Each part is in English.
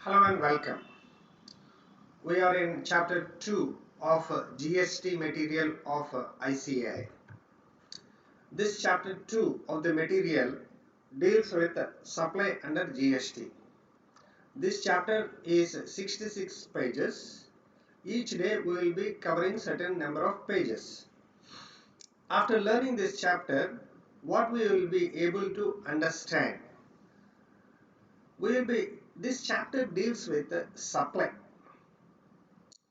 Hello and welcome. We are in chapter 2 of GST material of ICAI. This chapter 2 of the material deals with supply under GST. This chapter is 66 pages. Each day we will be covering certain number of pages. After learning this chapter, what we will be able to understand? This chapter deals with supply.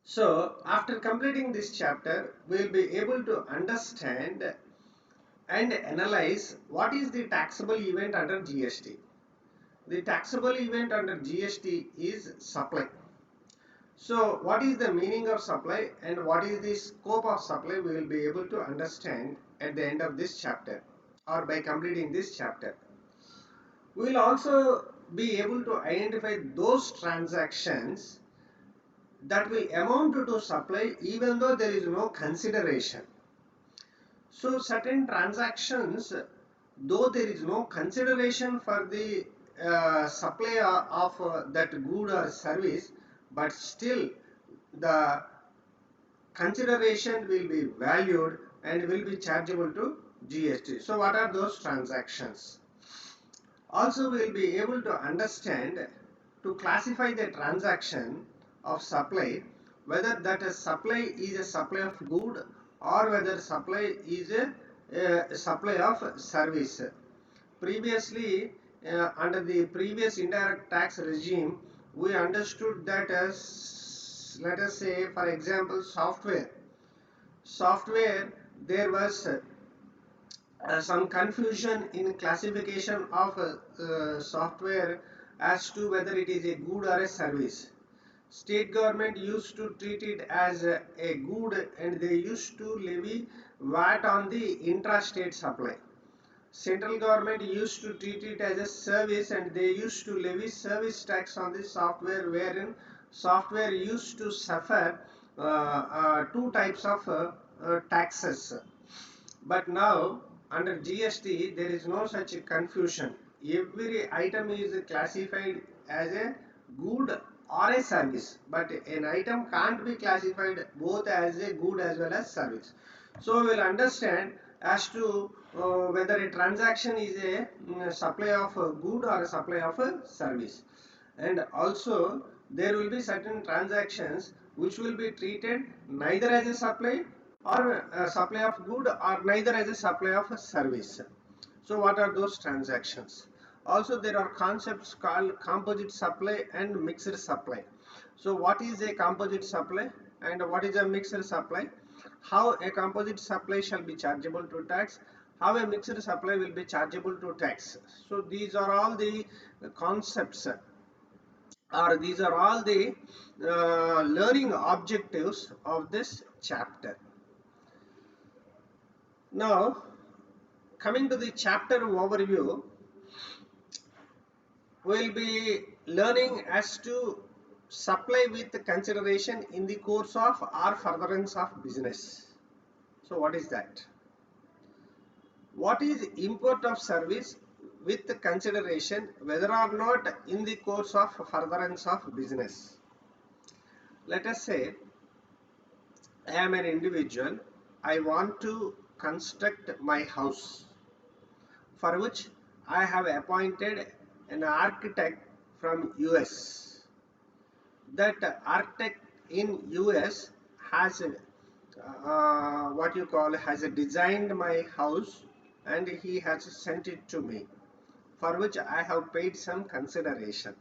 So, after completing this chapter, we will be able to understand and analyze what is the taxable event under GST. The taxable event under GST is supply. So, what is the meaning of supply and what is the scope of supply, we will be able to understand at the end of this chapter or by completing this chapter. We will also be able to identify those transactions that will amount to supply even though there is no consideration. So certain transactions, though there is no consideration for the supply of that good or service, but still the consideration will be valued and will be chargeable to GST. So what are those transactions? Also we will be able to understand to classify the transaction of supply, whether that a supply is a supply of good or whether supply is a supply of service. Previously, under the previous indirect tax regime, we understood that as, let us say, for example, software, there was some confusion in classification of software as to whether it is a good or a service. State government used to treat it as a good and they used to levy VAT on the intrastate supply. Central government used to treat it as a service and they used to levy service tax on the software, wherein software used to suffer two types of taxes. But now under GST there is no such confusion. Every item is classified as a good or a service, but an item can't be classified both as a good as well as service. So we will understand as to whether a transaction is a supply of a good or a supply of a service. And also there will be certain transactions which will be treated neither as a supply or a supply of good or neither as a supply of a service. So what are those transactions? Also there are concepts called composite supply and mixed supply. So what is a composite supply and what is a mixed supply? How a composite supply shall be chargeable to tax, how a mixed supply will be chargeable to tax. So these are all the concepts, or these are all the learning objectives of this chapter. Now coming to the chapter overview, we will be learning as to supply with consideration in the course of or furtherance of business. So what is that? What is import of service with consideration whether or not in the course of furtherance of business? Let us say I am an individual, I want to construct my house, for which I have appointed an architect from US. That architect in US has what you call has designed my house and he has sent it to me, for which I have paid some consideration.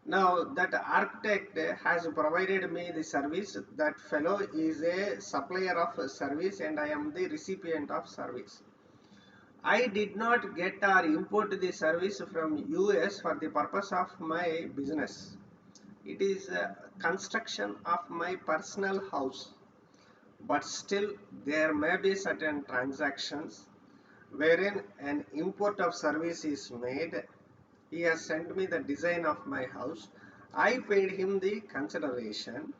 Now that architect has provided me the service, that fellow is a supplier of service and I am the recipient of service. I did not get or import the service from US for the purpose of my business. It is a construction of my personal house. But still there may be certain transactions wherein an import of service is made. He has sent me the design of my house. I paid him the consideration,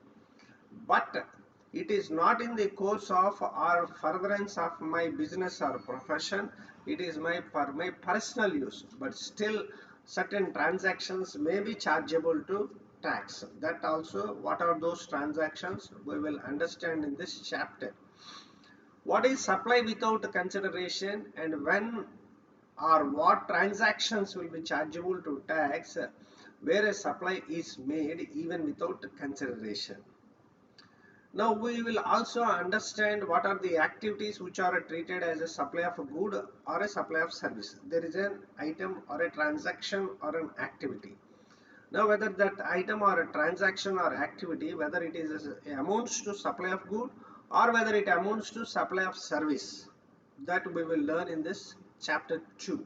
but it is not in the course of or furtherance of my business or profession. It is for my personal use, but still certain transactions may be chargeable to tax. That also, what are those transactions, we will understand in this chapter. What is supply without consideration, and when or what transactions will be chargeable to tax where a supply is made even without consideration. Now we will also understand what are the activities which are treated as a supply of a good or a supply of service. There is an item or a transaction or an activity. Now whether that item or a transaction or activity, whether it is amounts to supply of good or whether it amounts to supply of service, that we will learn in this chapter 2.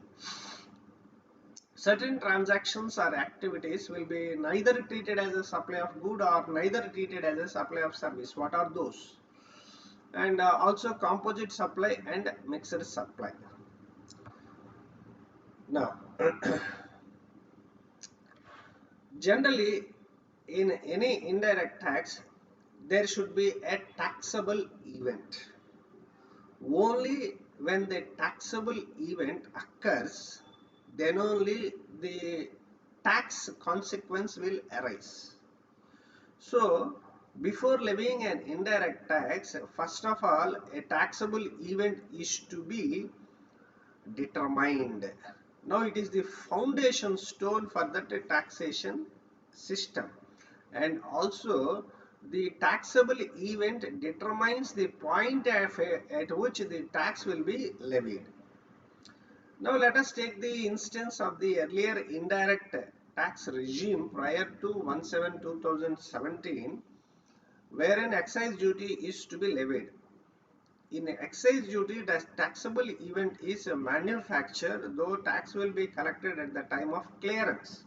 Certain transactions or activities will be neither treated as a supply of good or neither treated as a supply of service. What are those? And also composite supply and mixed supply. Now, generally in any indirect tax, there should be a taxable event. Only when the taxable event occurs, then only the tax consequence will arise. So, before levying an indirect tax, first of all, a taxable event is to be determined. Now, it is the foundation stone for that taxation system, and also the taxable event determines the point at which the tax will be levied. Now let us take the instance of the earlier indirect tax regime prior to 17/2017, wherein excise duty is to be levied. In excise duty, the taxable event is manufactured, though tax will be collected at the time of clearance.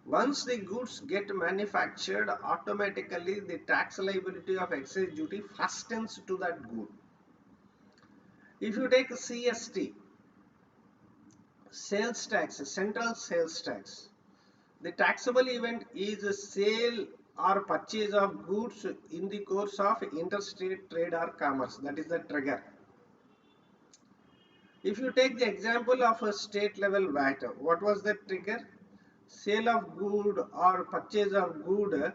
Once the goods get manufactured, automatically the tax liability of excise duty fastens to that good. If you take CST, sales tax, central sales tax, the taxable event is a sale or purchase of goods in the course of interstate trade or commerce. That is the trigger. If you take the example of a state level VAT, what was the trigger? Sale of good or purchase of good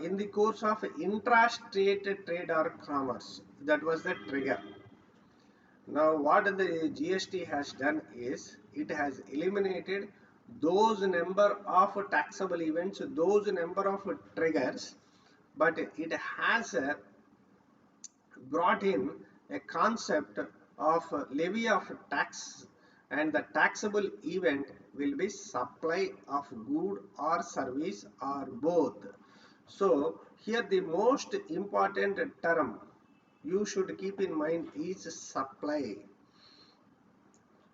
in the course of intrastate trade or commerce. That was the trigger. Now what the GST has done is, it has eliminated those number of taxable events, those number of triggers, but it has brought in a concept of levy of tax, and the taxable event will be supply of good or service or both. So here the most important term you should keep in mind is supply.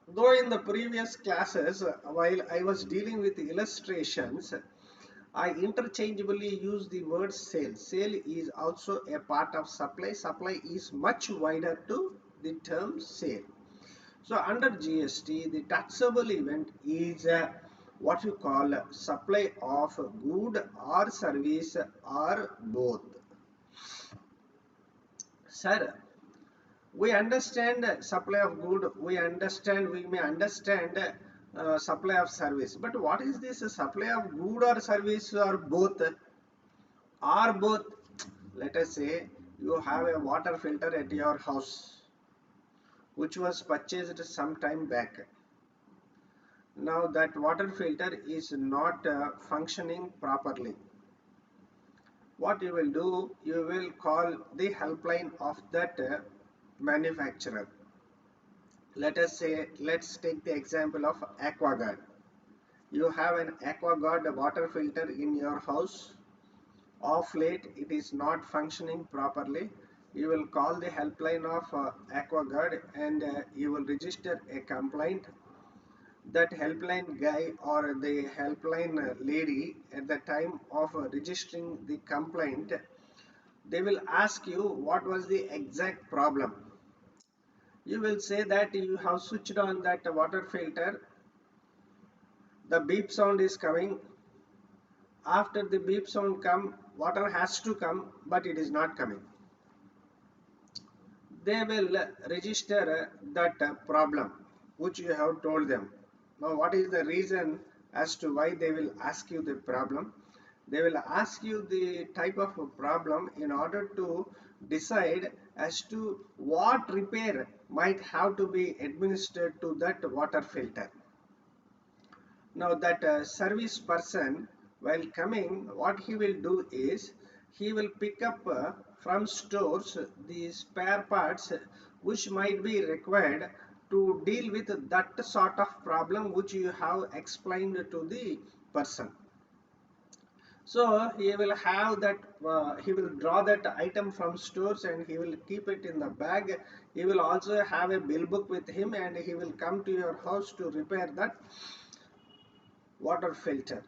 Though in the previous classes, while I was dealing with illustrations, I interchangeably use the word sale. Sale is also a part of supply. Supply is much wider to the term sale. So under GST, the taxable event is what you call supply of good or service or both. Sir, we understand supply of good, we may understand supply of service, but what is this supply of good or service or both? Or both, let us say you have a water filter at your house which was purchased some time back. Now that water filter is not functioning properly. What you will do, you will call the helpline of that manufacturer. Let us say, let's take the example of AquaGuard. You have an AquaGuard water filter in your house. Of late, it is not functioning properly. You will call the helpline of AquaGuard, and you will register a complaint. That helpline guy or the helpline lady, at the time of registering the complaint, they will ask you what was the exact problem. You will say that you have switched on that water filter, the beep sound is coming. After the beep sound come, water has to come, but it is not coming. They will register that problem which you have told them. Now, what is the reason as to why they will ask you the problem? They will ask you the type of a problem in order to decide as to what repair might have to be administered to that water filter. Now that service person, while coming, what he will do is he will pick up from stores the spare parts which might be required to deal with that sort of problem which you have explained to the person. So he will have that, he will draw that item from stores and he will keep it in the bag. He will also have a bill book with him and he will come to your house to repair that water filter.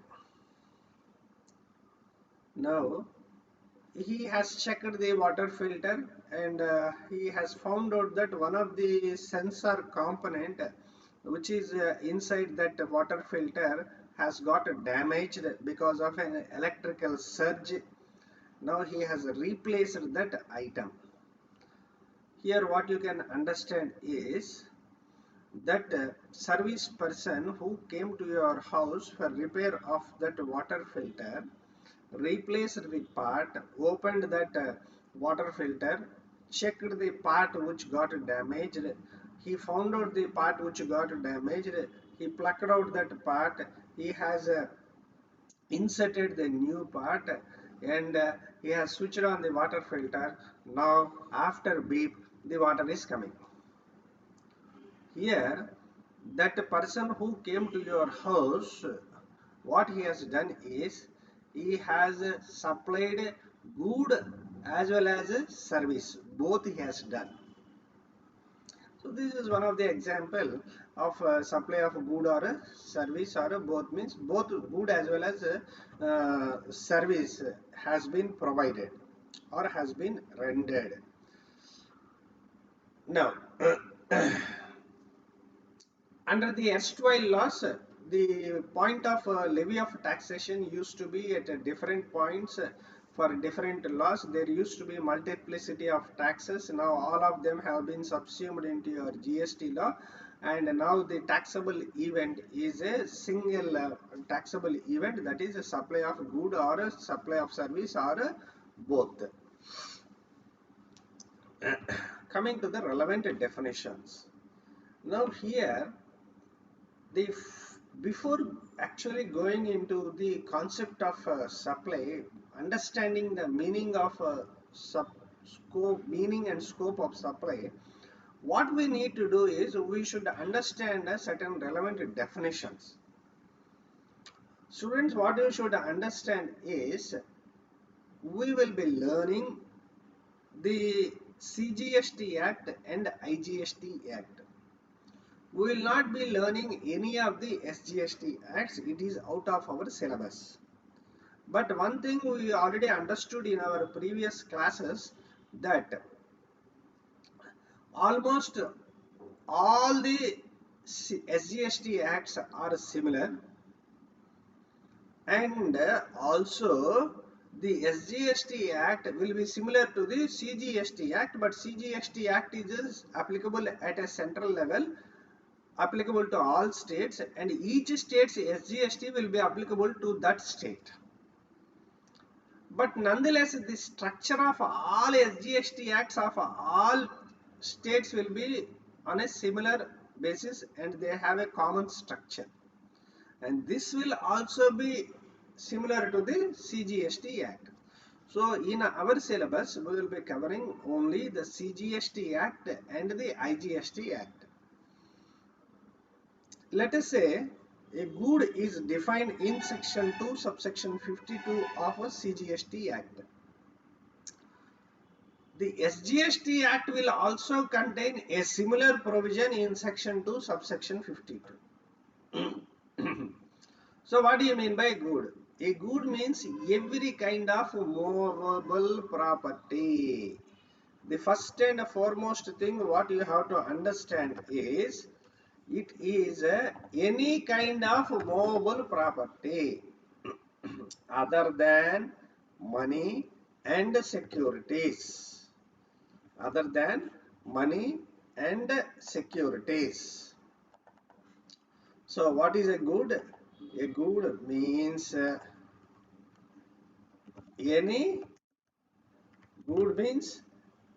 Now he has checked the water filter and he has found out that one of the sensor component which is inside that water filter has got damaged because of an electrical surge. Now he has replaced that item. Here what you can understand is that service person who came to your house for repair of that water filter replaced the part, opened that water filter, checked the part which got damaged. He found out the part which got damaged. He plucked out that part. He has inserted the new part and he has switched on the water filter. Now, after beep, the water is coming. Here, that person who came to your house, what he has done is he has supplied good as well as service, both he has done. So this is one of the example of supply of good or a service, or a both, means both good as well as service has been provided or has been rendered. Now under the erstwhile laws, the point of levy of taxation used to be at different points for different laws. There used to be multiplicity of taxes. Now all of them have been subsumed into your GST law, and now the taxable event is a single taxable event, that is a supply of good or a supply of service or both. Coming to the relevant definitions. Now here the before actually going into the concept of supply, understanding the meaning of meaning and scope of supply, what we need to do is we should understand certain relevant definitions. Students, what you should understand is we will be learning the CGST Act and IGST Act. We will not be learning any of the SGST acts. It is out of our syllabus. But one thing we already understood in our previous classes, that almost all the SGST acts are similar, and also the SGST Act will be similar to the CGST Act, but CGST Act is applicable at a central level, applicable to all states, and each state's SGST will be applicable to that state. But nonetheless, the structure of all SGST acts of all states will be on a similar basis and they have a common structure. And this will also be similar to the CGST Act. So in our syllabus, we will be covering only the CGST Act and the IGST Act. Let us say a good is defined in section 2 subsection 52 of a CGST Act. The SGST Act will also contain a similar provision in section 2 subsection 52. So what do you mean by good? A good means every kind of movable property. The first and foremost thing what you have to understand is it is any kind of movable property other than money and securities. Other than money and securities. So what is a good? A good means any good means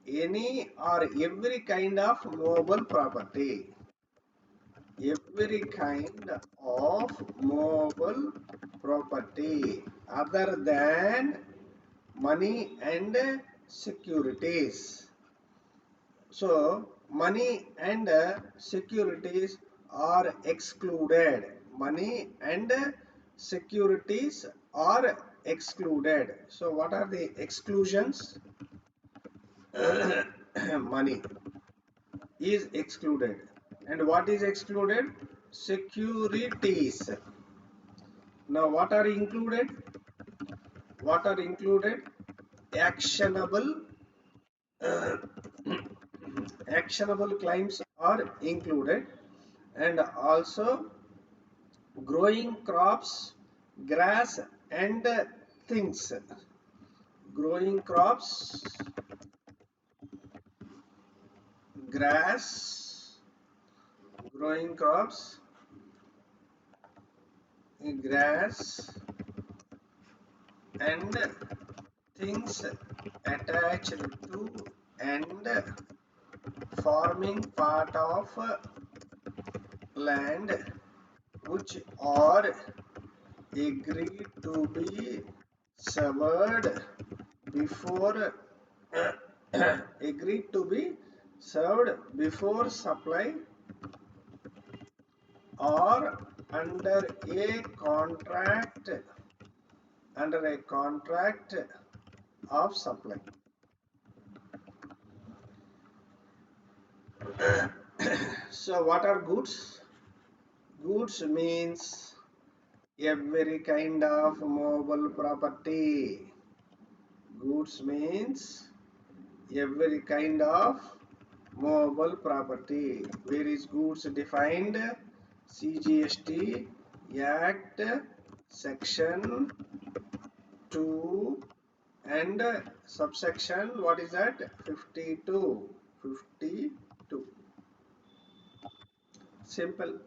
any or every kind of movable property. Every kind of movable property other than money and securities. So money and securities are excluded. Money and securities are excluded. So what are the exclusions? Money is excluded. And what is excluded? Securities. Now what are included? What are included? Actionable actionable claims are included, and also growing crops, grass and things. Growing crops, grass, growing crops, grass and things attached to and forming part of land which are agreed to be severed before agreed to be served before supply or under a contract under a contract of supply. So what are goods? Goods means every kind of movable property. Goods means every kind of movable property. Where is goods defined? CGST Act section 2 and subsection, what is that? 52. 52. Simple.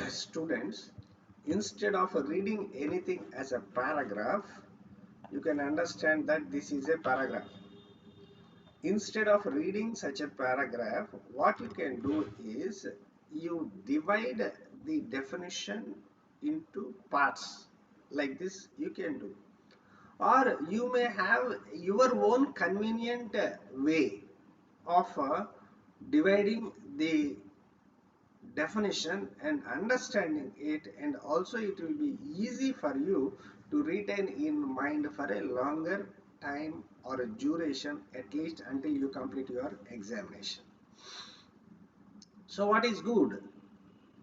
Students, instead of reading anything as a paragraph, you can understand that this is a paragraph. Instead of reading such a paragraph, what you can do is you divide the definition into parts. Like this you can do, or you may have your own convenient way of dividing the definition and understanding it, and also it will be easy for you to retain in mind for a longer time or a duration, at least until you complete your examination. So what is good?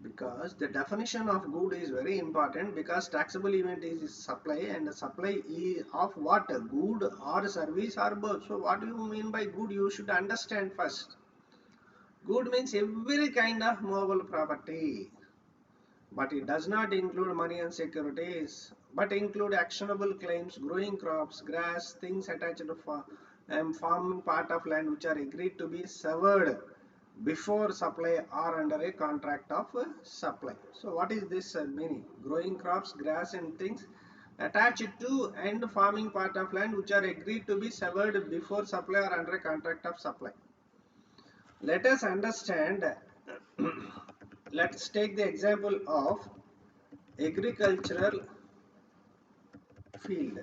Because the definition of good is very important, because taxable event is supply, and the supply is of what? Good or service or both. So what do you mean by good? You should understand first. Good means every kind of movable property, but it does not include money and securities, but include actionable claims, growing crops, grass, things attached to farming part of land which are agreed to be severed before supply or under a contract of supply. So what is this meaning? Growing crops, grass and things attached to and farming part of land which are agreed to be severed before supply or under a contract of supply. Let us understand. Let's take the example of agricultural field.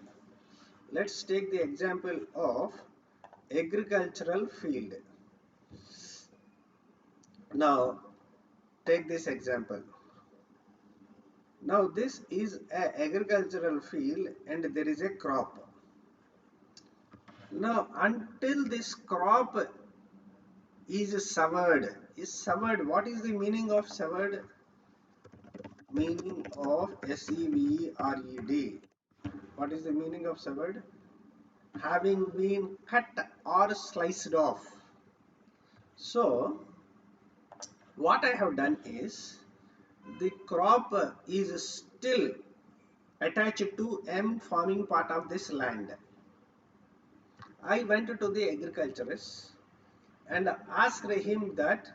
Let's take the example of agricultural field. Now take this example. Now this is an agricultural field and there is a crop. Now until this crop is severed. What is the meaning of severed? Meaning of SEVERED. What is the meaning of severed? Having been cut or sliced off. So what I have done is, the crop is still attached to M farming part of this land. I went to the agriculturist and asked him that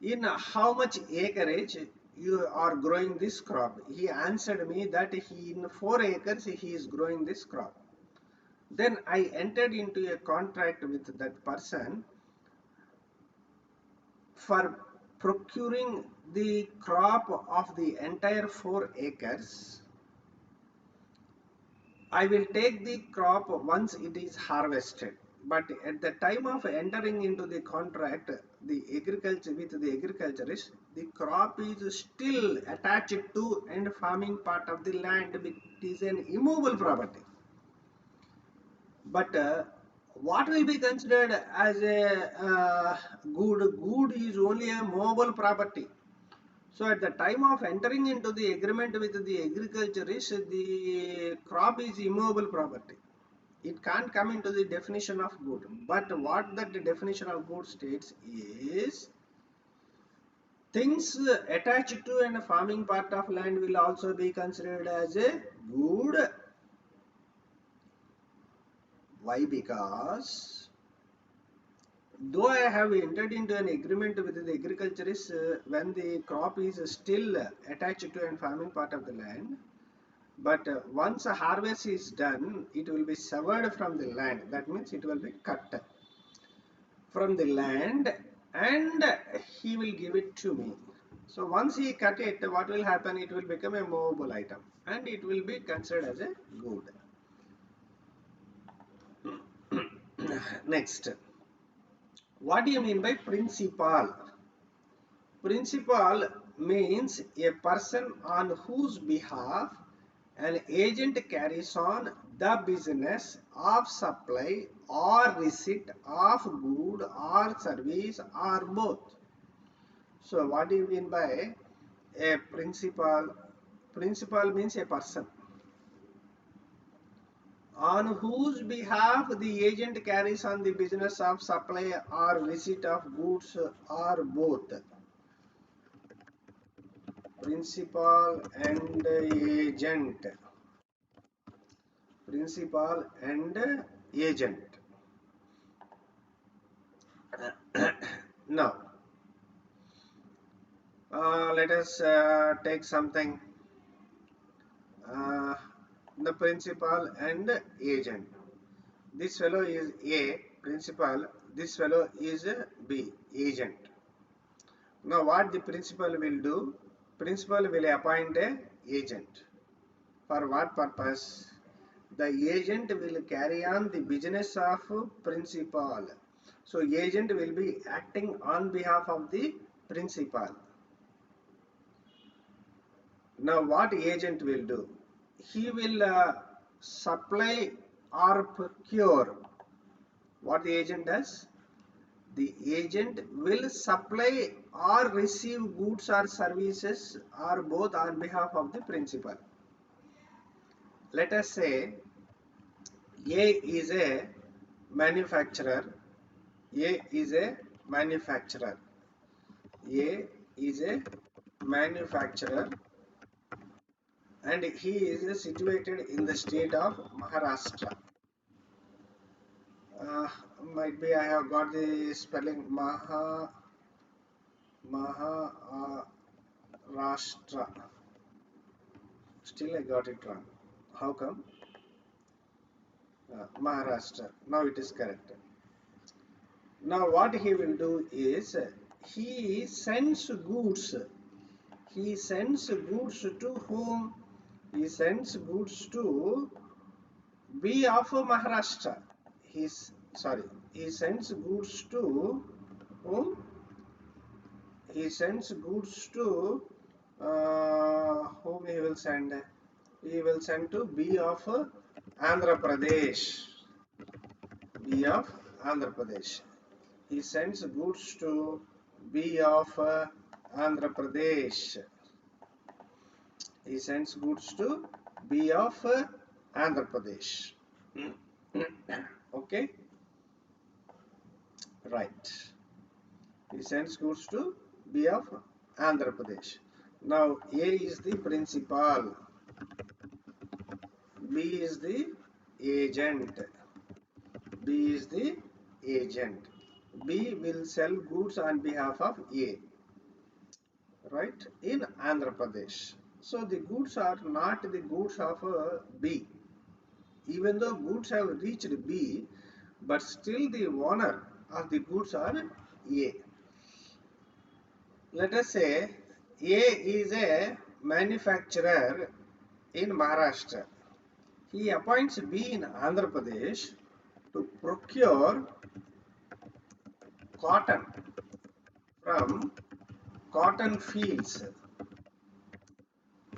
in how much acreage you are growing this crop? He answered me that he in 4 acres he is growing this crop. Then I entered into a contract with that person for procuring the crop of the entire 4 acres. I will take the crop once it is harvested. But at the time of entering into the contract, the agriculture with the agriculturist, the crop is still attached to and forming part of the land. It is an immovable property. But what will be considered as a good is only a movable property. So at the time of entering into the agreement with the agriculturist, the crop is immovable property. It can't come into the definition of good. But what that definition of good states is, things attached to and forming part of land will also be considered as a good. Why? Because though I have entered into an agreement with the agriculturist when the crop is still attached to and forming part of the land, but once a harvest is done, it will be severed from the land. That means it will be cut from the land and he will give it to me. So once he cut it, what will happen? It will become a movable item and it will be considered as a good. Next, what do you mean by principal? Principal means a person on whose behalf an agent carries on the business of supply or receipt of good or service or both. So what do you mean by a principal? Principal means a person on whose behalf the agent carries on the business of supply or receipt of goods or both. Principal and agent. Principal and agent. Now, let us take something. Uh, the principal and agent. This fellow is A, principal. This fellow is B, agent. Now, what the principal will do? Principal will appoint a agent. For what purpose? The agent will carry on the business of principal. So agent will be acting on behalf of the principal. Now what agent will do? He will supply or procure. What the agent does? The agent will supply or receive goods or services or both on behalf of the principal. Let us say A is a manufacturer. A is a manufacturer. A is a manufacturer and he is situated in the state of Maharashtra. Might be I have got the spelling Maharashtra. Still I got it wrong. How come? Maharashtra. Now it is correct. Now what he will do is he sends goods. He sends goods to whom? He sends goods to B of Maharashtra. He sends goods to whom? He sends goods to whom he will send? He will send to B of Andhra Pradesh. B of Andhra Pradesh. He sends goods to B of Andhra Pradesh. He sends goods to B of Andhra Pradesh. Okay, right. He sends goods to B of Andhra Pradesh. Now A is the principal, B is the agent. B is the agent. B will sell goods on behalf of A. right, in Andhra Pradesh. So the goods are not the goods of B. Even though goods have reached B, but still the owner of the goods are A. Let us say A is a manufacturer in Maharashtra. He appoints B in Andhra Pradesh to procure cotton from cotton fields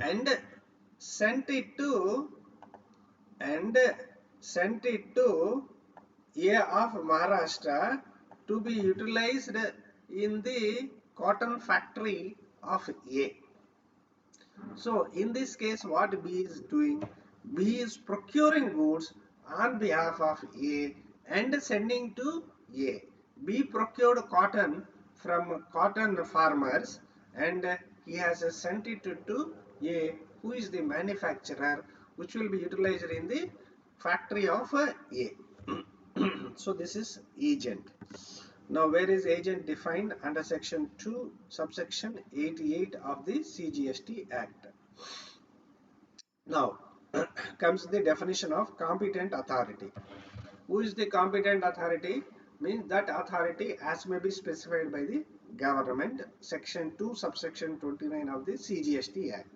and sent it to and sent it to A of Maharashtra to be utilized in the cotton factory of A. So in this case, what B is doing? B is procuring goods on behalf of A and sending to A. B procured cotton from cotton farmers and he has sent it to A, who is the manufacturer, which will be utilized in the factory of A. So this is agent. Now, where is agent defined? Under section 2, subsection 88 of the CGST Act. Now, comes the definition of competent authority. Who is the competent authority? Means that authority as may be specified by the government. Section 2, subsection 29 of the CGST Act.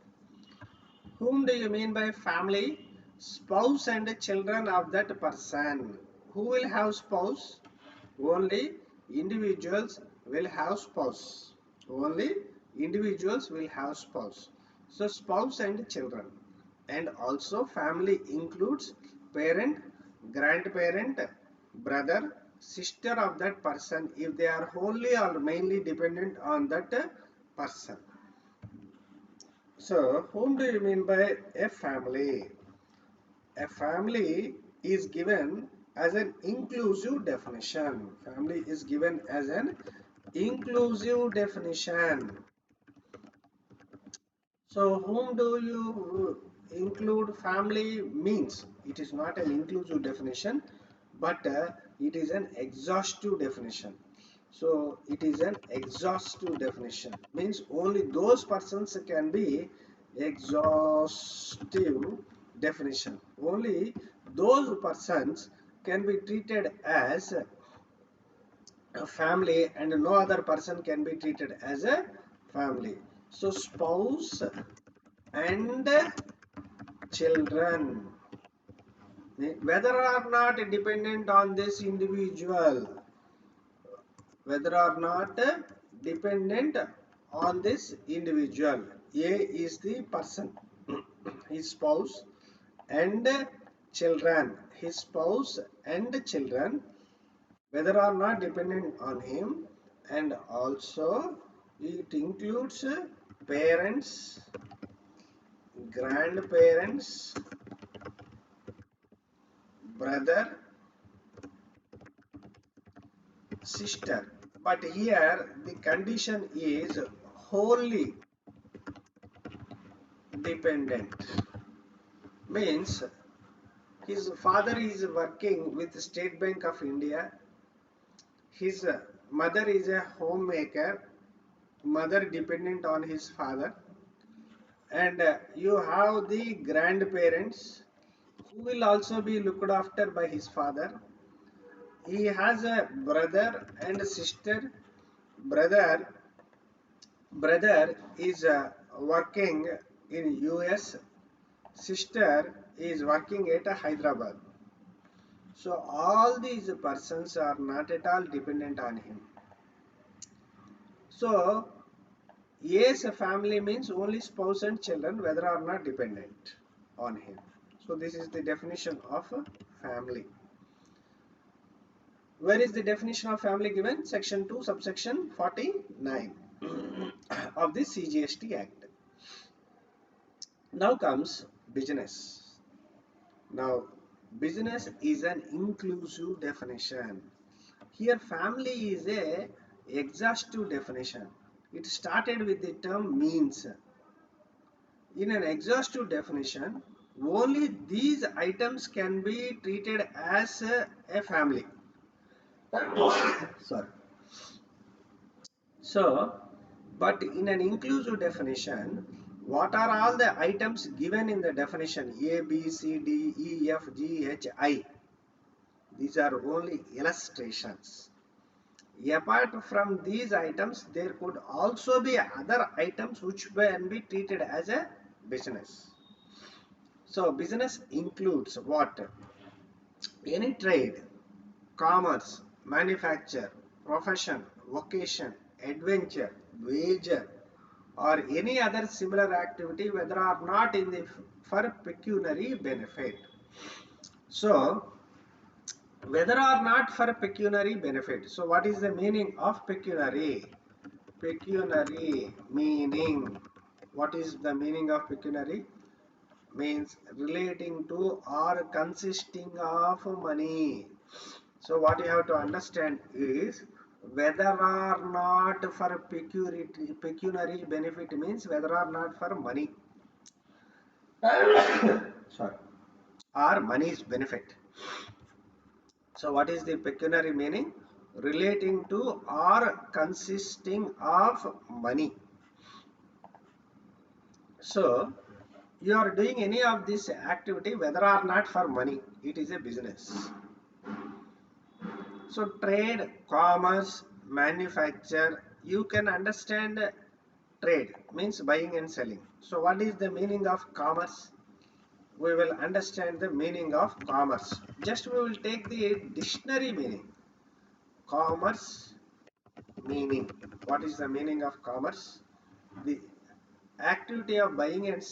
Whom do you mean by family? Spouse and children of that person. Who will have spouse? Only individuals will have spouse. Only individuals will have spouse. So spouse and children. And also family includes parent, grandparent, brother, sister of that person if they are wholly or mainly dependent on that person. So whom do you mean by a family? A family is given as an inclusive definition. Family is given as an inclusive definition. So whom do you include? Family means it is not an inclusive definition, but it is an exhaustive definition. So it is an exhaustive definition, means only those persons can be exhaustive definition. Only those persons can be treated as a family and no other person can be treated as a family. So spouse and children, whether or not dependent on this individual, whether or not dependent on this individual. A is the person, his spouse and children, his spouse and children, whether or not dependent on him, and also it includes parents, grandparents, brother, sister. But here the condition is wholly dependent, means his father is working with State Bank of India, his mother is a homemaker, mother dependent on his father, and you have the grandparents who will also be looked after by his father. He has a brother and a sister. Brother is working in US, sister is working at Hyderabad. So all these persons are not at all dependent on him. So yes, a family means only spouse and children, whether or not dependent on him. So this is the definition of a family. Where is the definition of family given? Section 2, subsection 49 of the CGST Act. Now comes business. Now, business is an inclusive definition. Here, family is a exhaustive definition. It started with the term means. In an exhaustive definition, only these items can be treated as a family. Sorry. So, But in an inclusive definition, what are all the items given in the definition A, B, C, D, E, F, G, H, I? These are only illustrations. Apart from these items, there could also be other items which can be treated as a business. So, business includes what? Any trade, commerce, manufacture, profession, vocation, adventure, wager, or any other similar activity, whether or not in the for pecuniary benefit. So, whether or not for pecuniary benefit. So, what is the meaning of pecuniary? Pecuniary meaning. What is the meaning of pecuniary? Means relating to or consisting of money. So what you have to understand is whether or not for pecuniary benefit means whether or not for money. Sorry. Or money's benefit. So what is the pecuniary meaning? Relating to or consisting of money. So you are doing any of this activity whether or not for money, it is a business. So trade, commerce, manufacture, you can understand trade means buying and selling. So what is the meaning of commerce? We will understand the meaning of commerce. Just we will take the dictionary meaning. Commerce meaning. What is the meaning of commerce? The activity of buying and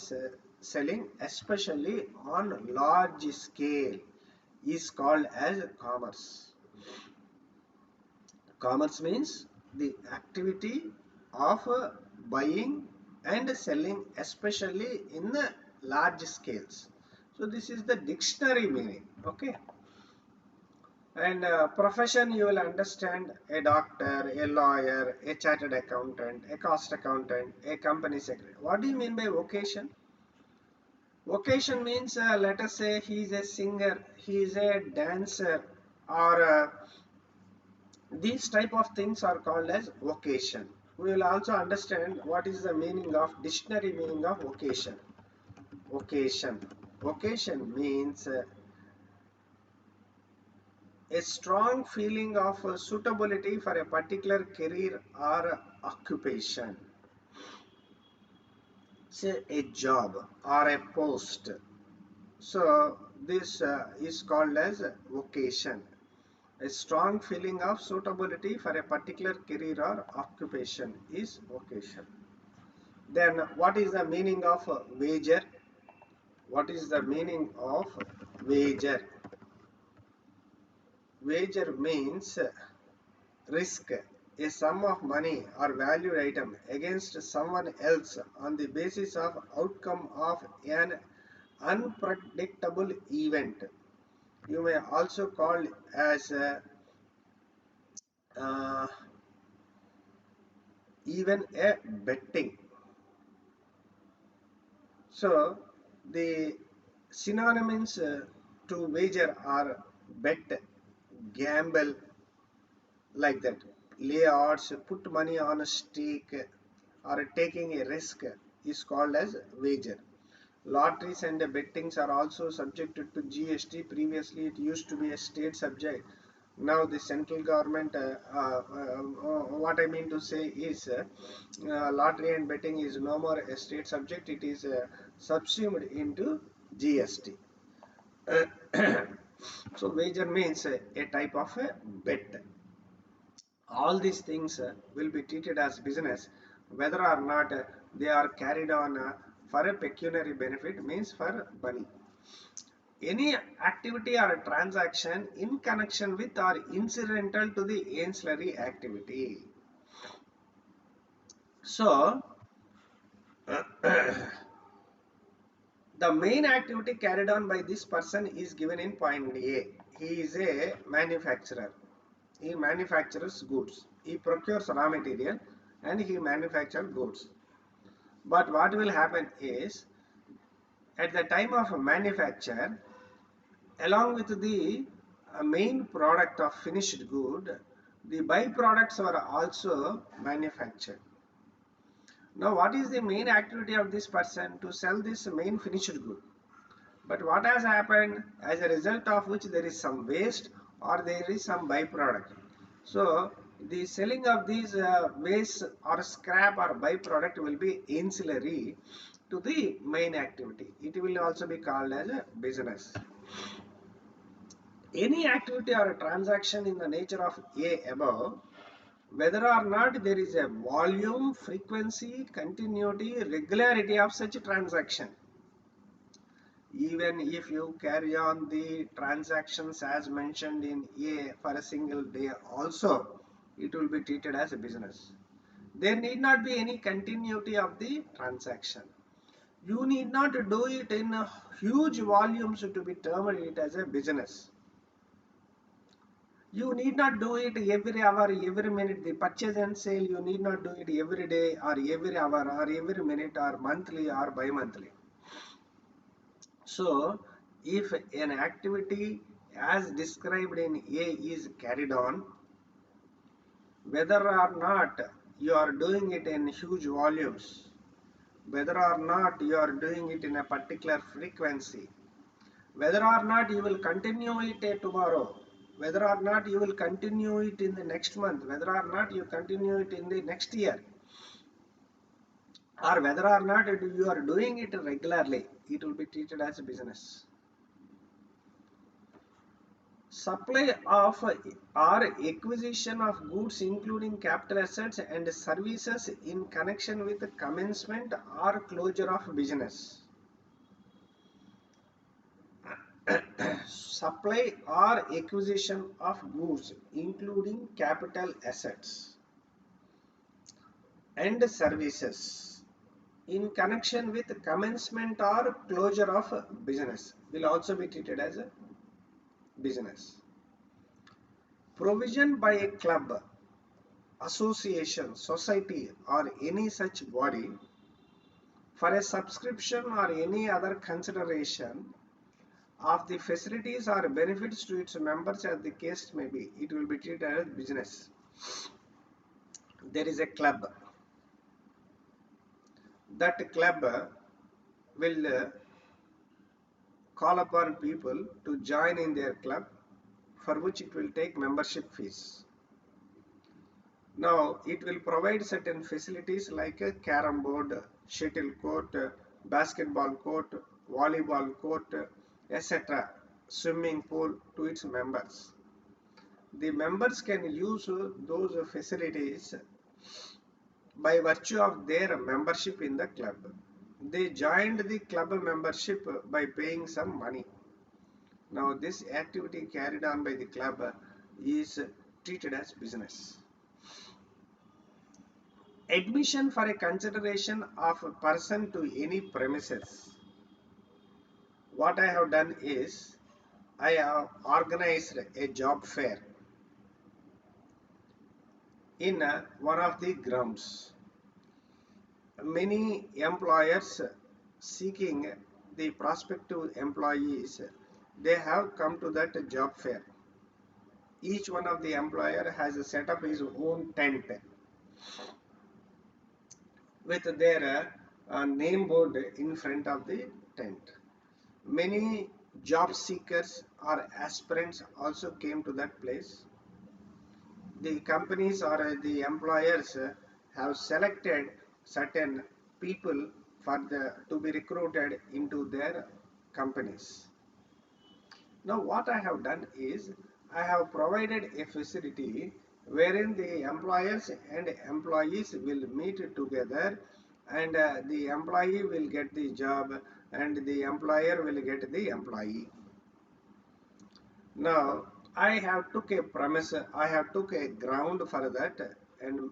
selling, especially on large scale, is called as commerce. Commerce means the activity of buying and selling, especially in the large scales. So this is the dictionary meaning. Okay. And profession, you will understand a doctor, a lawyer, a chartered accountant, a cost accountant, a company secretary. What do you mean by vocation? Vocation means, let us say he is a singer, he is a dancer, or these type of things are called as vocation. We will also understand what is the meaning of dictionary meaning of vocation. Vocation. Vocation means a strong feeling of suitability for a particular career or occupation. Say a job or a post. So this is called as vocation. A strong feeling of suitability for a particular career or occupation is vocation. Then what is the meaning of wager? What is the meaning of wager? Wager means risk, a sum of money or valued item against someone else on the basis of outcome of an unpredictable event. You may also call as uh, even a betting. So the synonyms to wager are bet, gamble, like that. Lay odds, put money on a stake, or taking a risk is called as wager. Lotteries and bettings are also subjected to GST. Previously, it used to be a state subject. Now, the central government, what I mean to say is, lottery and betting is no more a state subject. It is subsumed into GST. So, wager means a type of a bet. All these things will be treated as business whether or not they are carried on for a pecuniary benefit, means for money. Any activity or a transaction in connection with or incidental to the ancillary activity. So the main activity carried on by this person is given in point A. He is a manufacturer. He manufactures goods. He procures raw material and he manufactures goods. But what will happen is, at the time of manufacture, along with the main product of finished good, the byproducts are also manufactured. Now, what is the main activity of this person? To sell this main finished good. But what has happened, as a result of which there is some waste or there is some byproduct. So the selling of these waste or scrap or byproduct will be ancillary to the main activity. It will also be called as a business. Any activity or a transaction in the nature of A above, whether or not there is a volume, frequency, continuity, regularity of such a transaction, even if you carry on the transactions as mentioned in A for a single day also, it will be treated as a business. There need not be any continuity of the transaction. You need not do it in huge volumes to be termed it as a business. You need not do it every hour, every minute. The purchase and sale, you need not do it every day or every hour or every minute or monthly or bi-monthly. So, if an activity as described in A is carried on, whether or not you are doing it in huge volumes, whether or not you are doing it in a particular frequency, whether or not you will continue it tomorrow, whether or not you will continue it in the next month, whether or not you continue it in the next year, or whether or not you are doing it regularly, it will be treated as a business. Supply of or acquisition of goods including capital assets and services in connection with the commencement or closure of business. Supply or acquisition of goods including capital assets and services in connection with commencement or closure of business will also be treated as a business. Provision by a club, association, society or any such body for a subscription or any other consideration of the facilities or benefits to its members as the case may be, it will be treated as business. There is a club. That club will call upon people to join in their club, for which it will take membership fees. Now, it will provide certain facilities like a carom board, shuttle court, basketball court, volleyball court, etc., swimming pool to its members. The members can use those facilities by virtue of their membership in the club. They joined the club membership by paying some money. Now, this activity carried on by the club is treated as business. Admission for a consideration of a person to any premises. What I have done is, I have organized a job fair in one of the grounds. Many employers seeking the prospective employees, they have come to that job fair. Each one of the employer has set up his own tent with their name board in front of the tent. Many job seekers or aspirants also came to that place. The companies or the employers have selected certain people for to be recruited into their companies. Now, what I have done is, I have provided a facility wherein the employers and employees will meet together, and the employee will get the job and the employer will get the employee. Now, I have took a premise, I have took a ground for that and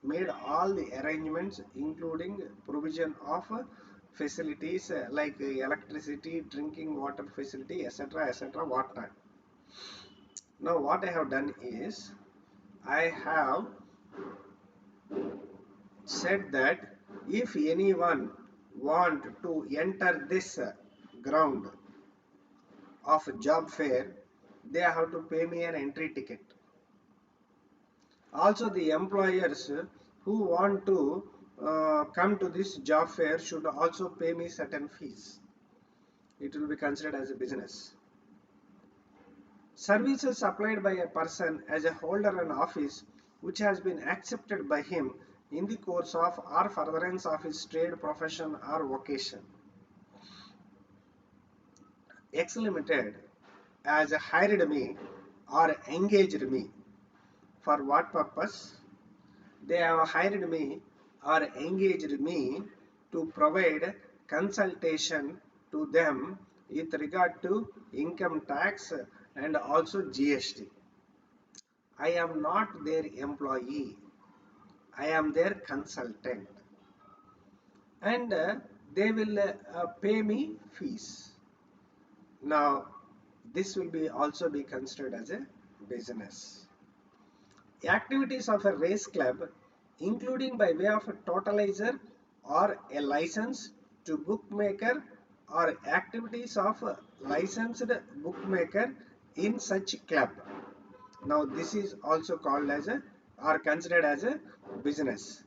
made all the arrangements including provision of facilities like electricity, drinking water facility, etc., etc., whatnot. Now, what I have done is, I have said that if anyone want to enter this ground of job fair, they have to pay me an entry ticket. Also, the employers who want to come to this job fair should also pay me certain fees. It will be considered as a business. Services supplied by a person as a holder an office which has been accepted by him in the course of or furtherance of his trade, profession or vocation. X Limited as hired me or engaged me. For what purpose? They have hired me or engaged me to provide consultation to them with regard to income tax and also GST. I am not their employee. I am their consultant, and they will pay me fees. Now, this will be also be considered as a business. Activities of a race club, including by way of a totalizer or a license to bookmaker or activities of a licensed bookmaker in such club. Now this is also called as a or considered as a business.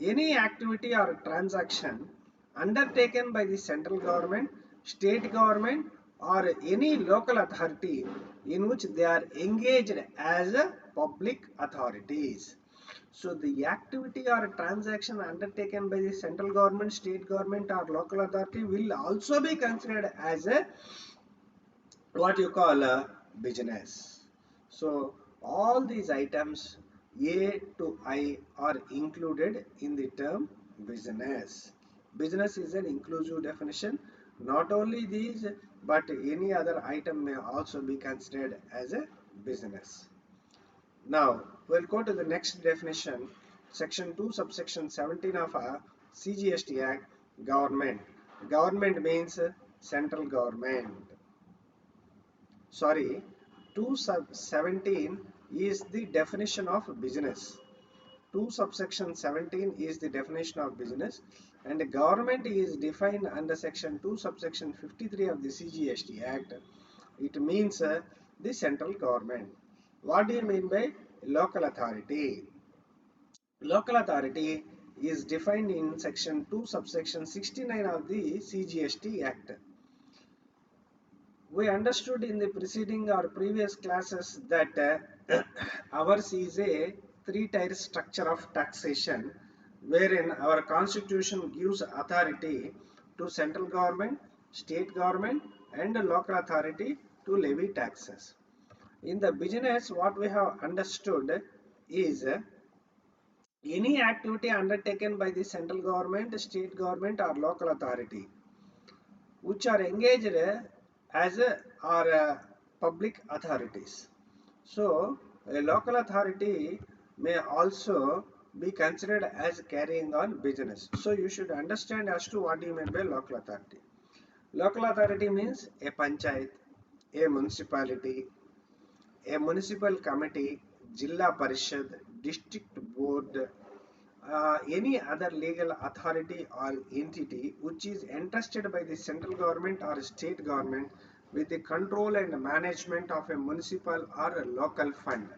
Any activity or transaction undertaken by the central government, state government or any local authority in which they are engaged as a public authorities. So the activity or transaction undertaken by the central government, state government or local authority will also be considered as a what you call a business. So all these items A to I are included in the term business. Business is an inclusive definition. Not only these, but any other item may also be considered as a business. Now we'll go to the next definition. Section 2 subsection 17 of a CGST Act. Government. Government means central government. Sorry, 2 sub 17 is the definition of business. 2 subsection 17 is the definition of business, and the government is defined under section 2 subsection 53 of the CGST Act. It means the central government. What do you mean by local authority? Local authority is defined in section 2 subsection 69 of the CGST Act. We understood in the preceding or previous classes that ours is a three-tier structure of taxation, wherein our constitution gives authority to central government, state government and local authority to levy taxes. In the business, what we have understood is any activity undertaken by the central government, state government or local authority which are engaged as public authorities. So a local authority may also be considered as carrying on business. So you should understand as to what you mean by local authority. Local authority means a panchayat, a municipality, a municipal committee, Jilla Parishad, district board, any other legal authority or entity which is entrusted by the central government or state government with the control and management of a municipal or a local fund.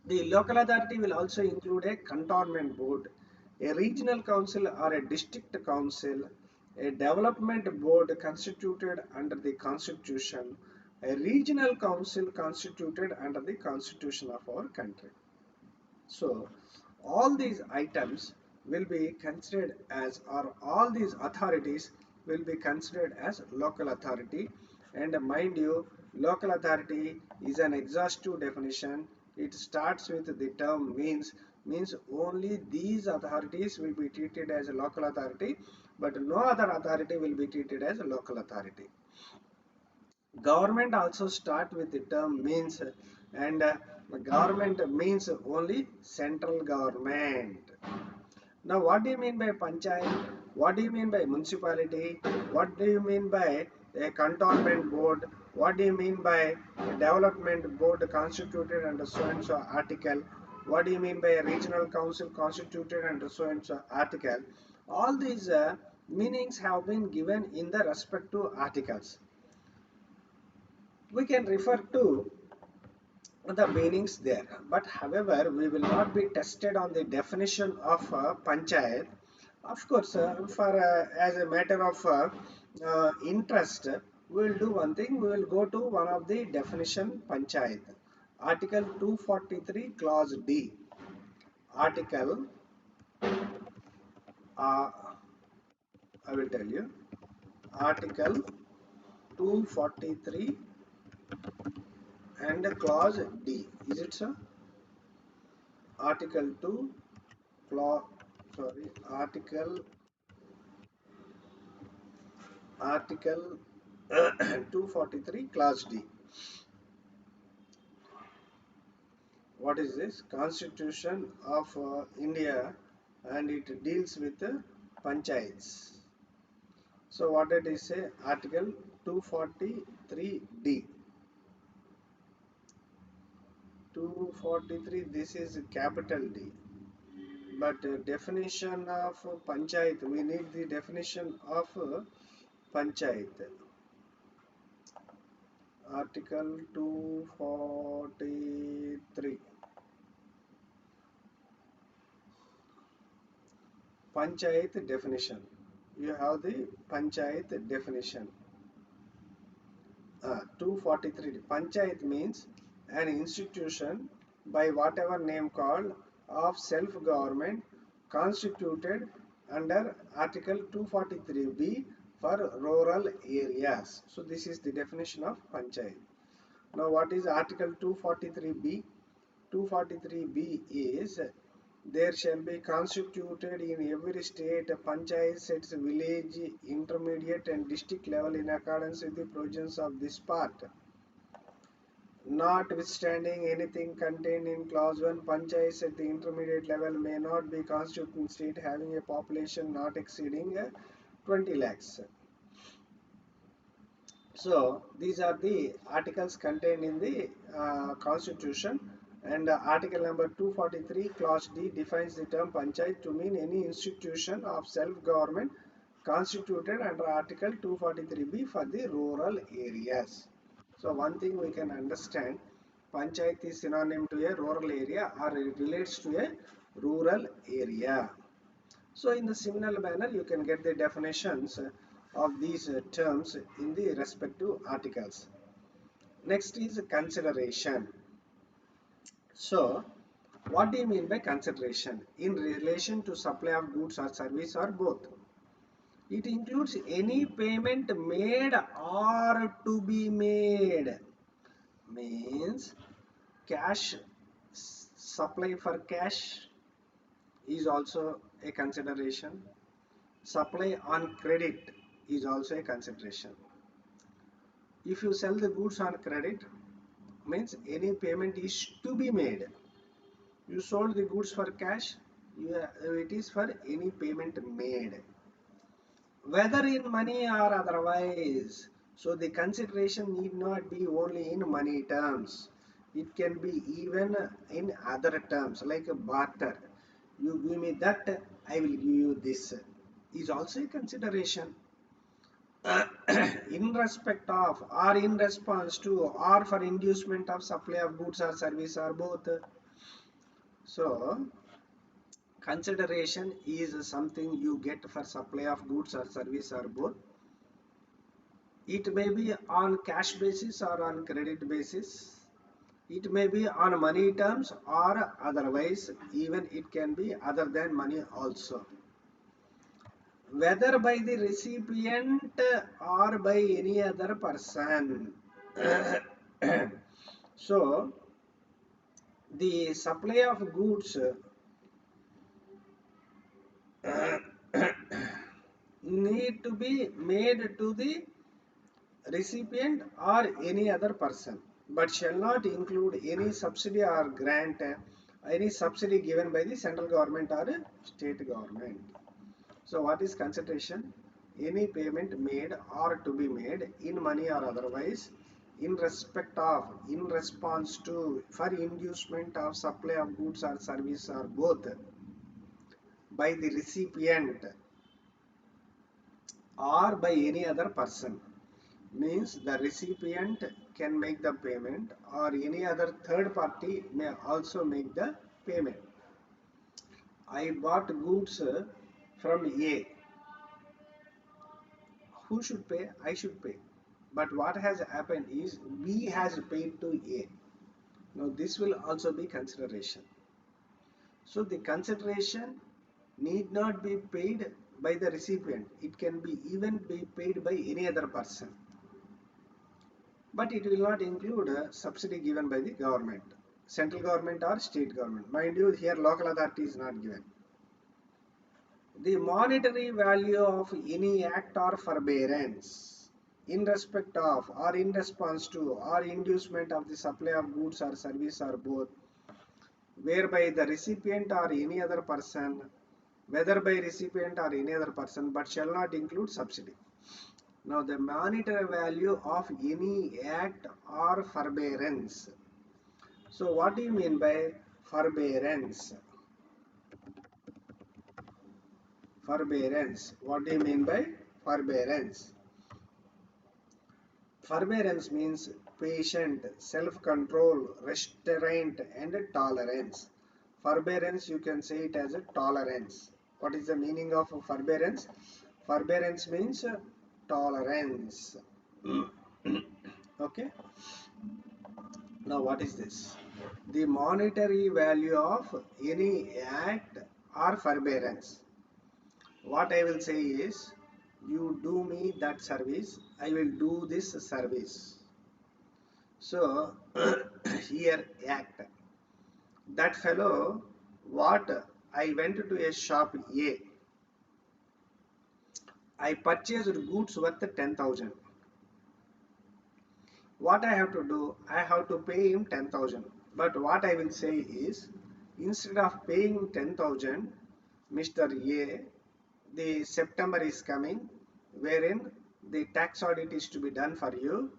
The local authority will also include a cantonment board, a regional council or a district council, a development board constituted under the constitution, a regional council constituted under the constitution of our country. So all these items will be considered as, or all these authorities will be considered as local authority. And mind you, local authority is an exhaustive definition. It starts with the term means only these authorities will be treated as a local authority, but no other authority will be treated as a local authority. Government also start with the term means, and government means only central government. Now what do you mean by panchayat? What do you mean by municipality? What do you mean by a cantonment board? What do you mean by a development board constituted under so and so article? What do you mean by a regional council constituted under so and so article? All these meanings have been given in the respective articles. We can refer to the meanings there. But however, we will not be tested on the definition of panchayat. Of course, for as a matter of interest, we will do one thing. We will go to one of the definition panchayat. Article 243, clause D. Article, uh, I will tell you. Article 243 and clause D. Is it so? Article 2, clause, sorry, Article 243, clause D. What is this? Constitution of India, and it deals with panchayats. So what did it say? Article 243D. 243, this is capital D. But definition of panchayat, we need the definition of panchayat. Article 243. Panchayat definition. You have the panchayat definition. 243. Panchayat means an institution by whatever name called of self-government constituted under Article 243B for rural areas. So this is the definition of panchayat. Now what is Article 243B? 243B is there shall be constituted in every state panchayats at village, intermediate and district level in accordance with the provisions of this part. Notwithstanding anything contained in clause 1, panchayats at the intermediate level may not be constituted in state having a population not exceeding 20 lakhs. So these are the articles contained in the constitution, and article number 243 clause D defines the term panchayat to mean any institution of self-government constituted under article 243B for the rural areas. So one thing we can understand, panchayat is synonym to a rural area, or it relates to a rural area. So in the similar manner, you can get the definitions of these terms in the respective articles. Next is consideration. So what do you mean by consideration? In relation to supply of goods or service or both. It includes any payment made or to be made. Means cash, supply for cash is also a consideration. Supply on credit is also a consideration. If you sell the goods on credit, means any payment is to be made. You sold the goods for cash, it is for any payment made, whether in money or otherwise. So the consideration need not be only in money terms. It can be even in other terms like a barter. You give me that, I will give you this. Is also a consideration. In respect of or in response to or for inducement of supply of goods or service or both. So consideration is something you get for supply of goods or service or both. It may be on cash basis or on credit basis. It may be on money terms or otherwise. Even it can be other than money also. Whether by the recipient or by any other person. So the supply of goods need to be made to the recipient or any other person, but shall not include any subsidy or grant, any subsidy given by the central government or state government. So what is consideration? Any payment made or to be made in money or otherwise in respect of, in response to, for inducement of supply of goods or service or both by the recipient or by any other person. means the recipient can make the payment or any other third party may also make the payment. I bought goods from A. Who should pay? I should pay. But what has happened is B has paid to A. Now this will also be consideration. So the consideration need not be paid by the recipient. It can be even be paid by any other person. But it will not include a subsidy given by the government, central government or state government. Mind you, here local authority is not given. The monetary value of any act or forbearance in respect of or in response to or inducement of the supply of goods or service or both, whereby the recipient or any other person, whether by recipient or any other person, but shall not include subsidy. Now the monetary value of any act or forbearance. So what do you mean by forbearance? Forbearance. What do you mean by forbearance? Forbearance means patient, self-control, restraint and tolerance. Forbearance, you can say it as a tolerance. What is the meaning of forbearance? Forbearance means tolerance. Okay. Now what is this? The monetary value of any act or forbearance. What I will say is, you do me that service, I will do this service. So here act. That fellow, what I went to a shop A, I purchased goods worth 10,000. What I have to do? I have to pay him 10,000. But what I will say is, instead of paying 10,000, Mr. A, the September is coming, wherein the tax audit is to be done for you.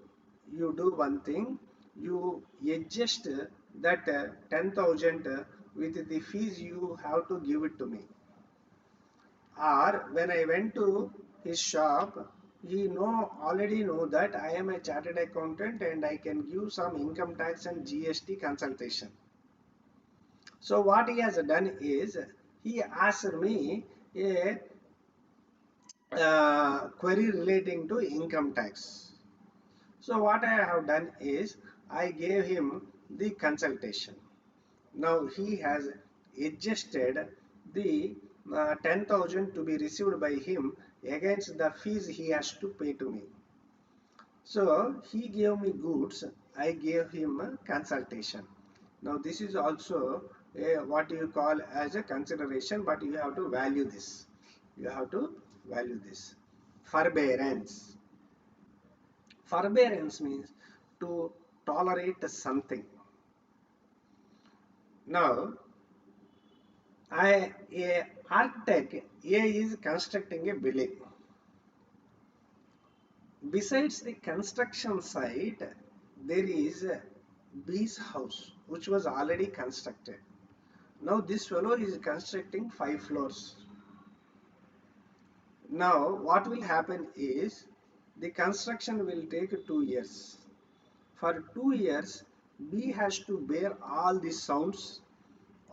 You do one thing, you adjust that 10,000 with the fees you have to give it to me. Or when I went to his shop, he already know that I am a chartered accountant and I can give some income tax and GST consultation. So what he has done is, he asked me a query relating to income tax. So what I have done is, I gave him the consultation. Now he has adjusted the 10,000 to be received by him against the fees he has to pay to me. So he gave me goods, I gave him a consultation. Now this is also what you call as a consideration, but you have to value this. You have to value this. Forbearance. Forbearance means to tolerate something. Now, a architect A is constructing a building. Besides the construction site, there is B's house which was already constructed. Now this fellow is constructing 5 floors. Now what will happen is, the construction will take 2 years. For 2 years, B has to bear all the sounds,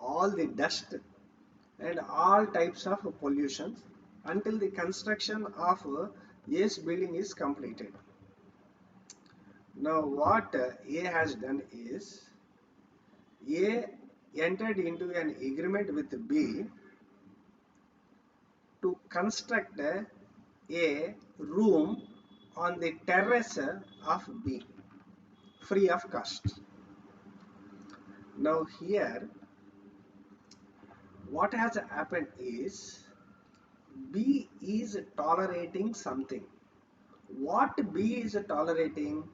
all the dust and all types of pollution until the construction of A's building is completed. Now what A has done is, A entered into an agreement with B to construct a room on the terrace of B free of cost. Now here what has happened is, B is tolerating something. What B is tolerating?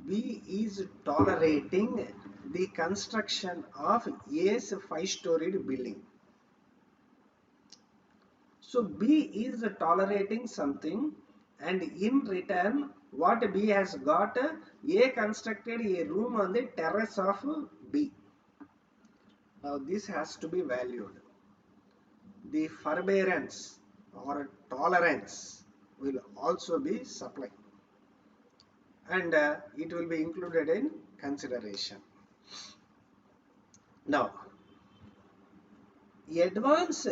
B is tolerating the construction of A's 5-storied building. So B is tolerating something, and in return what B has got, A constructed a room on the terrace of B. Now this has to be valued. The forbearance or tolerance will also be supplied. and it will be included in consideration. Now, advance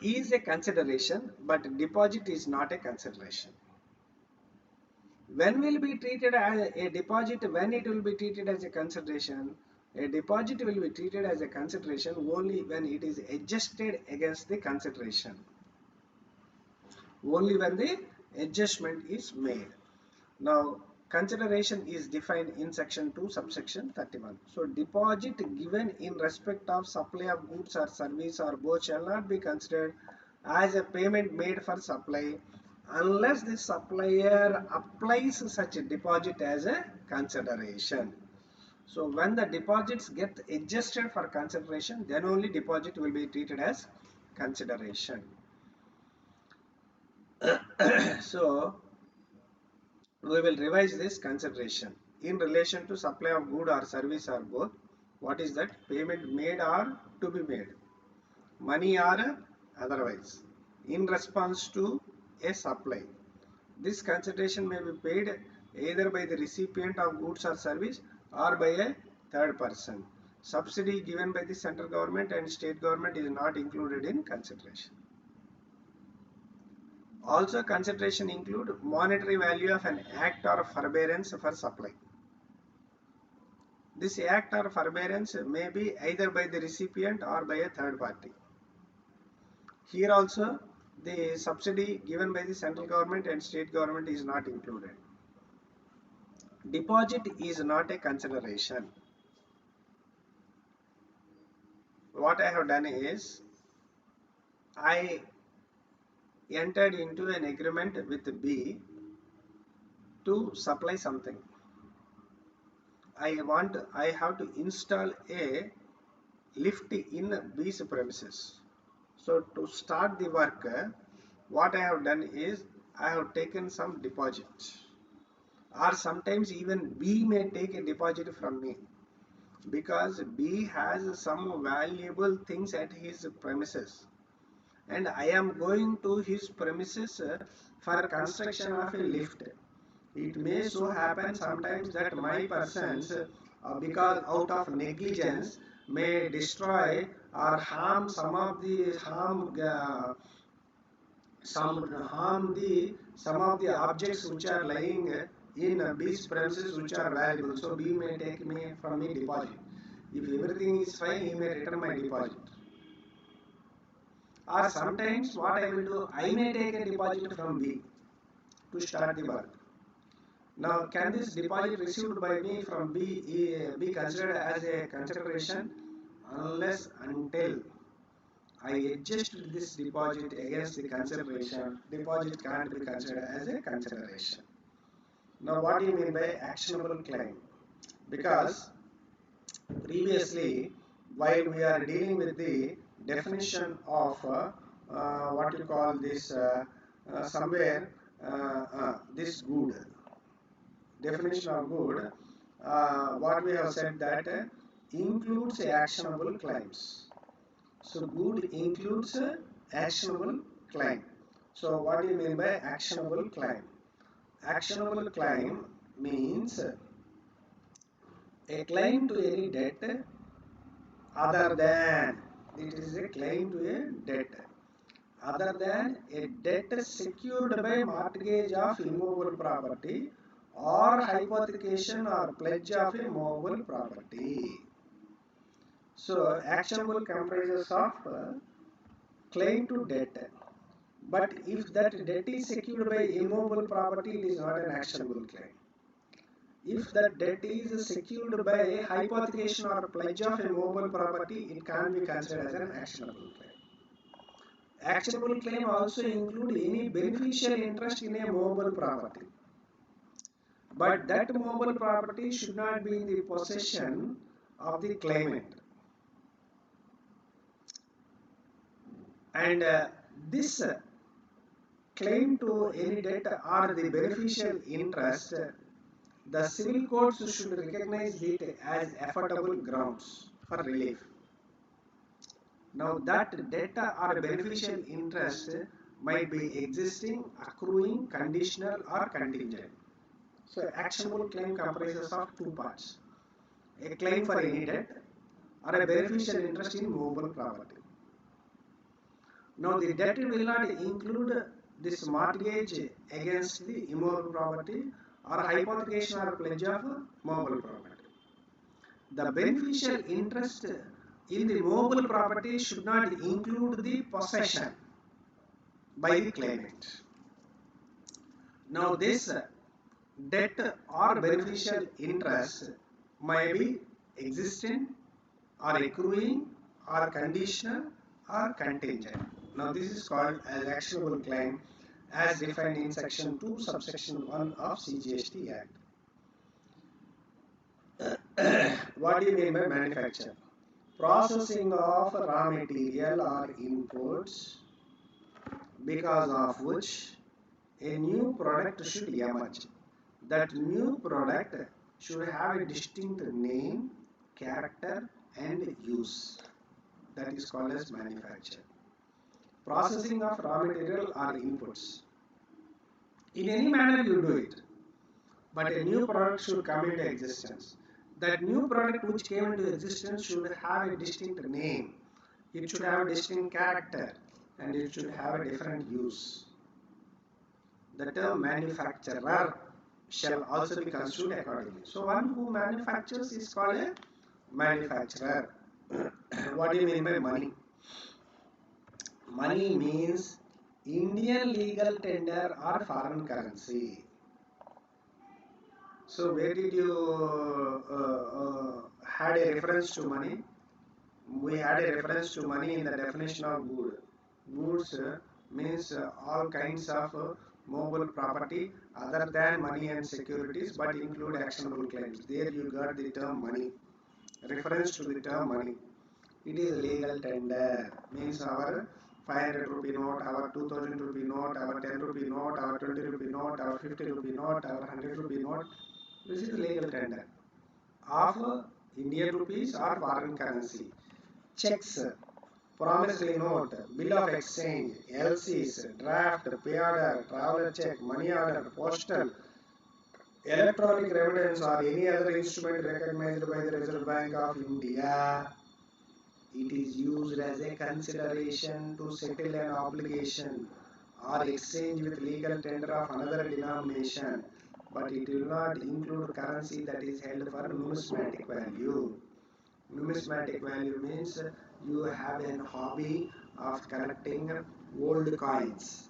is a consideration, but deposit is not a consideration. When will be treated as a deposit? When it will be treated as a consideration? A deposit will be treated as a consideration only when it is adjusted against the consideration. Only when the adjustment is made. Now, consideration is defined in section 2 subsection 31. So, deposit given in respect of supply of goods or service or both shall not be considered as a payment made for supply unless the supplier applies such a deposit as a consideration. So, when the deposits get adjusted for consideration, then only deposit will be treated as consideration. So, we will revise this consideration in relation to supply of good or service or both. What is that? Payment made or to be made, money or otherwise, in response to a supply. This consideration may be paid either by the recipient of goods or service or by a third person. Subsidy given by the central government and state government is not included in consideration. Also, consideration include monetary value of an act or forbearance for supply. This act or forbearance may be either by the recipient or by a third party. Here also, the subsidy given by the central government and state government is not included. Deposit is not a consideration. What I have done is, I entered into an agreement with B to supply something. I have to install a lift in B's premises. So to start the work, what I have done is I have taken some deposit, or sometimes even B may take a deposit from me because B has some valuable things at his premises and I am going to his premises for construction of a lift. It may so happen sometimes that my persons, because out of negligence, may destroy or harm some of the objects which are lying in B's premises which are valuable. So B may take me from me deposit. If everything is fine, he may return my deposit. Or sometimes what I will do, I may take a deposit from B to start the work. Now, can this deposit received by me from B be considered as a consideration? Unless until I adjust this deposit against the consideration, deposit can't be considered as a consideration. Now, what do you mean by actionable claim? Because previously, while we are dealing with the definition of what you call this somewhere this good definition of good, what we have said that includes actionable claims. So good includes actionable claim. So what do you mean by actionable claim? Actionable claim means a claim to any debt other than, it is a claim to a debt other than a debt secured by mortgage of immovable property or hypothecation or pledge of a movable property. So actionable comprises of claim to debt. But if that debt is secured by immovable property, it is not an actionable claim. If that debt is secured by hypothecation or pledge of a movable property, it can be considered as an actionable claim. Actionable claim also include any beneficial interest in a movable property. But that movable property should not be in the possession of the claimant. And this claim to any debt or the beneficial interest, the civil courts should recognize it as affordable grounds for relief. Now that debt or beneficial interest might be existing, accruing, conditional or contingent. So actionable claim comprises of two parts: a claim for any debt or a beneficial interest in movable property. Now the debt will not include this mortgage against the immovable property or hypothecation or pledge of movable property. The beneficial interest in the movable property should not include the possession by the claimant. Now this debt or beneficial interest may be existing or accruing or conditional or contingent. Now this is called as actionable claim as defined in section 2 subsection 1 of CGST Act. What do you mean by manufacture? Processing of raw material or inputs because of which a new product should emerge. That new product should have a distinct name, character and use. That is called as manufacture. Processing of raw material or inputs. In any manner you do it, but a new product should come into existence. That new product which came into existence should have a distinct name, it should have a distinct character, and it should have a different use. The term manufacturer shall also be construed accordingly. So one who manufactures is called a manufacturer. What do you mean by money? Money means Indian legal tender or foreign currency. So where did you had a reference to money? We had a reference to money in the definition of good. Goods means all kinds of movable property other than money and securities, but include actionable claims. There you got the term money. Reference to the term money. It is legal tender, means our 500 rupee note, our 2000 rupee note, our 10 rupee note, our 20 rupee note, our 50 rupee note, our 100 rupee note. This is legal tender of Indian rupees or foreign currency. Checks, promissory note, bill of exchange, LCs, draft, pay order, traveler check, money order, postal, electronic remittance or any other instrument recognized by the Reserve Bank of India. It is used as a consideration to settle an obligation or exchange with legal tender of another denomination, but it will not include currency that is held for numismatic value. Numismatic value means you have an hobby of collecting old coins.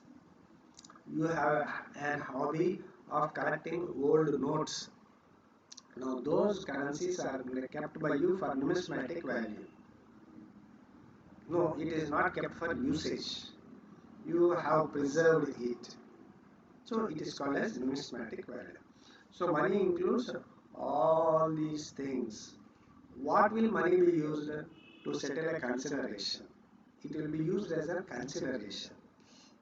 You have an hobby of collecting old notes. Now those currencies are kept by you for numismatic value. No, it is not kept for usage. You have preserved it. So it is called as numismatic value. So money includes all these things. What will money be used to settle a consideration? It will be used as a consideration.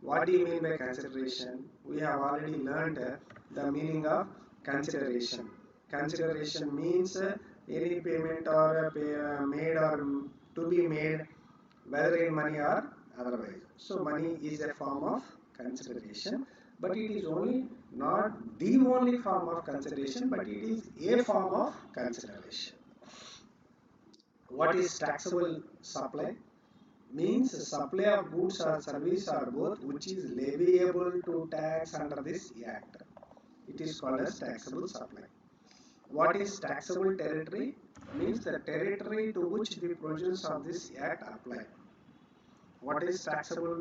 What do you mean by consideration? We have already learned the meaning of consideration. Consideration means any payment or made or to be made, whether in money or otherwise. So money is a form of consideration, but it is only not the only form of consideration, but it is a form of consideration. What is taxable supply? Means supply of goods or service or both which is leviable to tax under this act. It is called as taxable supply. What is taxable territory? Means the territory to which the provisions of this act apply. What is taxable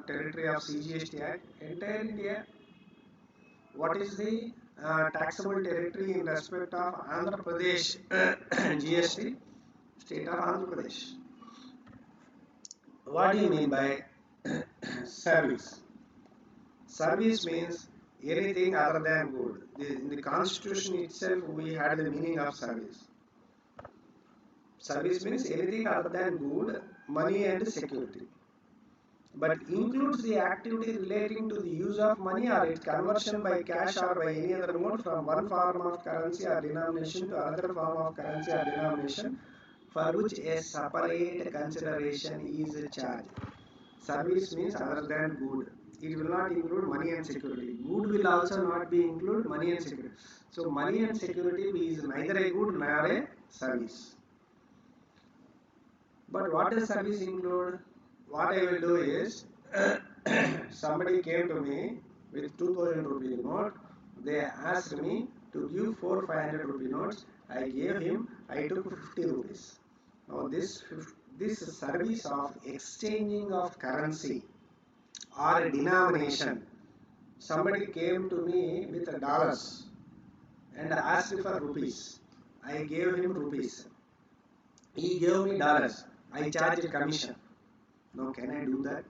territory of CGST Act? Entire India. What is the taxable territory in respect of Andhra Pradesh GST? State of Andhra Pradesh. What do you mean by service? Service means anything other than good. In the constitution itself, we had the meaning of service. Service means anything other than good, money and security, but includes the activity relating to the use of money or its conversion by cash or by any other mode from one form of currency or denomination to another form of currency or denomination for which a separate consideration is charged. Service means other than good. It will not include money and security. Good will also not be include money and security. So money and security is neither a good nor a service. But what does service include? What I will do is, somebody came to me with 2000 rupee note. They asked me to give 500 rupee notes. I gave him. I took 50 rupees. Now this service of exchanging of currency or a denomination. Somebody came to me with dollars and asked for rupees. I gave him rupees. He gave me dollars. I charged commission. Now can I do that?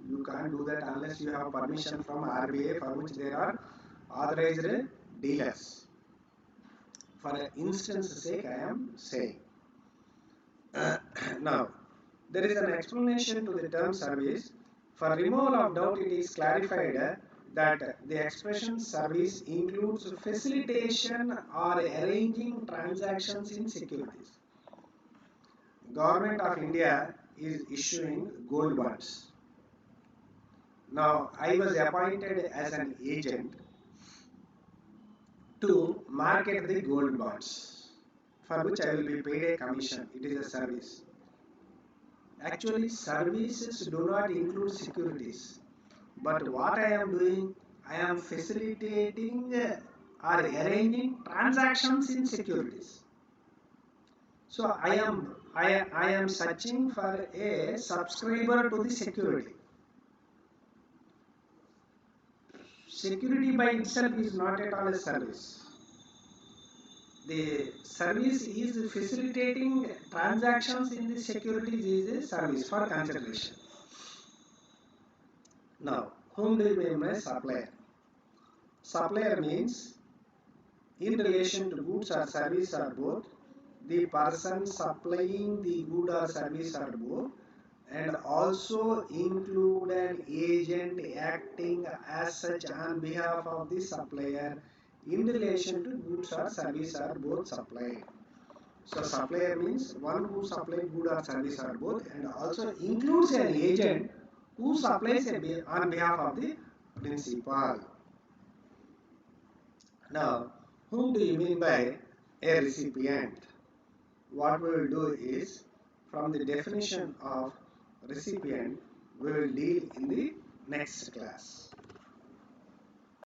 You can't do that unless you have permission from RBI, for which there are authorized dealers. For instance sake, I am saying. Now, there is an explanation to the term service. For removal of doubt, it is clarified that the expression service includes facilitation or arranging transactions in securities. Government of India is issuing gold bonds. Now, I was appointed as an agent to market the gold bonds, for which I will be paid a commission. It is a service. Actually, services do not include securities. But what I am doing, I am facilitating or arranging transactions in securities. So I am searching for a subscriber to the security. Security by itself is not at all a service. The service is facilitating transactions in the securities is a service for consideration. Now, whom do you mean by supplier? Supplier means in relation to goods or service or both, the person supplying the good or service or both, and also include an agent acting as such on behalf of the supplier in relation to goods or service or both supplied. So supplier means one who supplies good or service or both, and also includes an agent who supplies on behalf of the principal. Now, whom do you mean by a recipient? What we will do is, from the definition of recipient, we will deal in the next class.